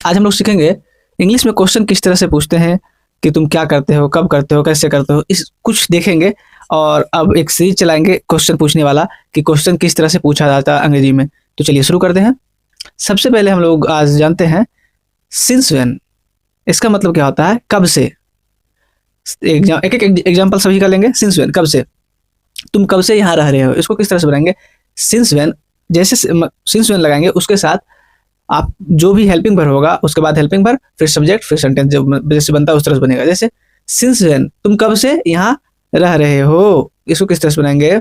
आज हम लोग सीखेंगे इंग्लिश में क्वेश्चन किस तरह से पूछते हैं, कि तुम क्या करते हो, कब करते हो, कैसे करते हो, इस कुछ देखेंगे। और अब एक सीरीज चलाएंगे क्वेश्चन पूछने वाला, कि क्वेश्चन किस तरह से पूछा जाता है अंग्रेजी में। तो चलिए शुरू करते हैं। सबसे पहले हम लोग आज जानते हैं सिंस व्हेन, इसका मतलब क्या होता है, कब से। एक एक एग्जाम्पल सभी का लेंगे। सिंस व्हेन, कब से, तुम कब से यहाँ रह रहे हो, इसको किस तरह से बनाएंगे। सिंस व्हेन, जैसे सिंस व्हेन लगाएंगे उसके साथ आप जो भी हेल्पिंग वर्ब होगा उसके बाद हेल्पिंग वर्ब, फिर सब्जेक्ट, फिर सेंटेंस जैसे बनता है उस तरह से बनेगा। जैसे सिंस व्हेन, तुम कब से यहाँ रह रहे हो, इसको किस तरह से बनाएंगे।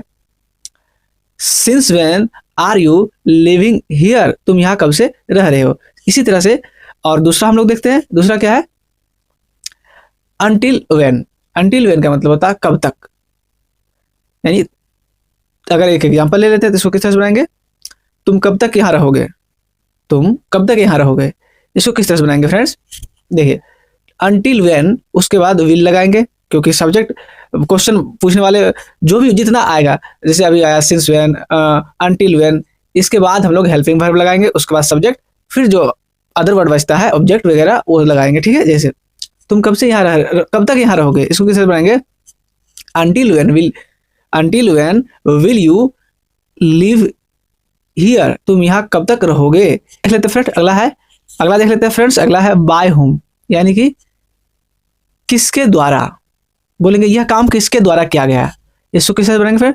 Since when are you living here, तुम यहाँ कब से रह रहे हो। इसी तरह से और दूसरा हम लोग देखते हैं। दूसरा क्या है, अनटिल व्हेन। अनटिल व्हेन का मतलब होता है कब तक। यानी अगर एक एग्जांपल ले लेते हैं तो इसको किस तरह से बनाएंगे, तुम कब तक यहाँ रहोगे, तुम कब तक यहाँ रहोगे, इसको किस तरह से बनाएंगे फ्रेंड्स। देखिए अनटिल व्हेन, उसके बाद विल लगाएंगे, क्योंकि सब्जेक्ट क्वेश्चन पूछने वाले जो भी जितना आएगा, जैसे अभी आया सिंस व्हेन, अनटिल व्हेन, इसके बाद हम लोग हेल्पिंग वर्ब लगाएंगे, उसके बाद सब्जेक्ट, फिर जो अदर वर्ड बचता है ऑब्जेक्ट वगैरह वो लगाएंगे। ठीक है, जैसे तुम कब से यहाँ कब तक यहाँ रहोगे, इसको किस तरह से बनाएंगे। Until when will you live here, तुम यहाँ कब तक रहोगे। देख लेते फ्रेंड, अगला देख लेते हैं फ्रेंड्स। अगला है बाय होम, यानी कि किसके द्वारा, बोलेंगे यह काम किसके द्वारा किया गया। इसको किस तरह से बनाएंगे, फिर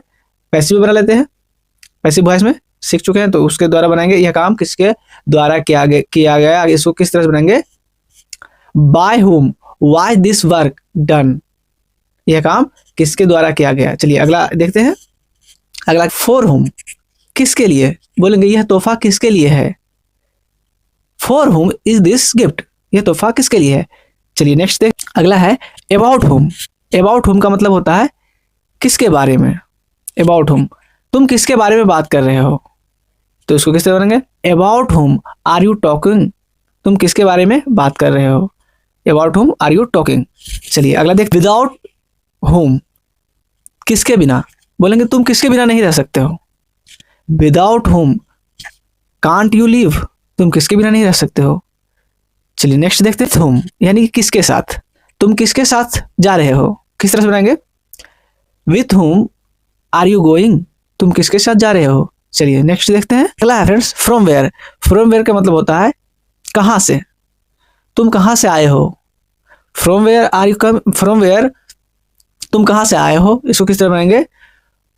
पैसिव बना लेते हैं, पैसिव वॉइस में सीख चुके हैं तो उसके द्वारा बनाएंगे। यह काम किसके द्वारा किया गया, इसको किस तरह से बनाएंगे। By whom was this work done, यह काम किसके द्वारा किया गया। चलिए अगला देखते हैं। अगला फॉर होम, किसके लिए, बोलेंगे यह तोहफा किसके लिए है। For home is this gift, यह तोहफा किसके लिए है। चलिए नेक्स्ट देख। अगला है अबाउट होम। अबाउट होम का मतलब होता है किसके बारे में। अबाउट होम, तुम किसके बारे में बात कर रहे हो, तो इसको किस तरह बनाएंगे। About whom are you talking, तुम किसके बारे में बात कर रहे हो। About whom are you talking. चलिए अगला देख। विदाउट होम, किसके बिना, बोलेंगे तुम किसके बिना नहीं रह सकते हो। Without home can't you live, तुम किसके बिना नहीं रह सकते हो। चलिए नेक्स्ट देखते हैं। होम यानी कि किसके साथ, तुम किसके साथ जा रहे हो, किस तरह से बनाएंगे। With whom are you going, तुम किसके साथ जा रहे हो। चलिए नेक्स्ट देखते हैं। अगला है friends from where. From where का मतलब होता है कहाँ से, तुम कहाँ से आए हो। From where are you come, from where तुम कहाँ से आए हो, इसको किस तरह बनाएंगे।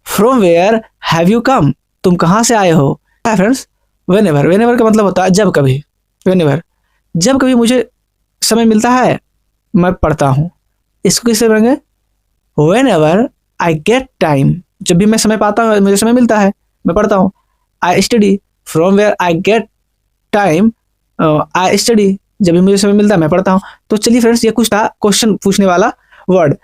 From where have you come, तुम कहाँ से आए हो। फ्रेंड्स व्हेनेवर, व्हेनेवर का मतलब होता है जब कभी। व्हेनेवर, जब कभी मुझे समय मिलता है मैं पढ़ता हूँ, इसको किस तरह बनाएंगे। व्हेनेवर आई गेट टाइम, जब भी मैं समय पाता हूँ, मुझे समय मिलता है मैं पढ़ता हूँ। I study, from where I get time I study, जब भी मुझे समय मिलता है मैं पढ़ता हूँ। तो चलिए फ्रेंड्स ये कुछ था क्वेश्चन पूछने वाला वर्ड।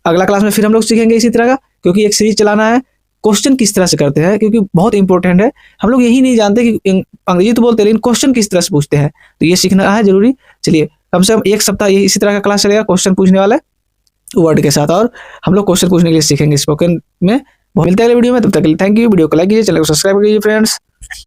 अगला क्लास में फिर हम लोग सीखेंगे इसी तरह का, क्योंकि एक सीरीज चलाना है क्वेश्चन किस तरह से करते हैं, क्योंकि बहुत इंपॉर्टेंट है। हम लोग यही नहीं जानते कि अंग्रेजी तो बोलते हैं लेकिन क्वेश्चन किस तरह से पूछते हैं, तो ये सीखना है जरूरी। चलिए कम से कम एक सप्ताह ये इसी तरह का क्लास चलेगा क्वेश्चन पूछने वाला वर्ड के साथ, और हम लोग क्वेश्चन पूछने के लिए सीखेंगे स्पोकन में। मिलते हैं अगले वीडियो में, तब तक के लिए थैंक यू। वीडियो को लाइक कीजिए, चैनल को सब्सक्राइब कीजिए फ्रेंड्स।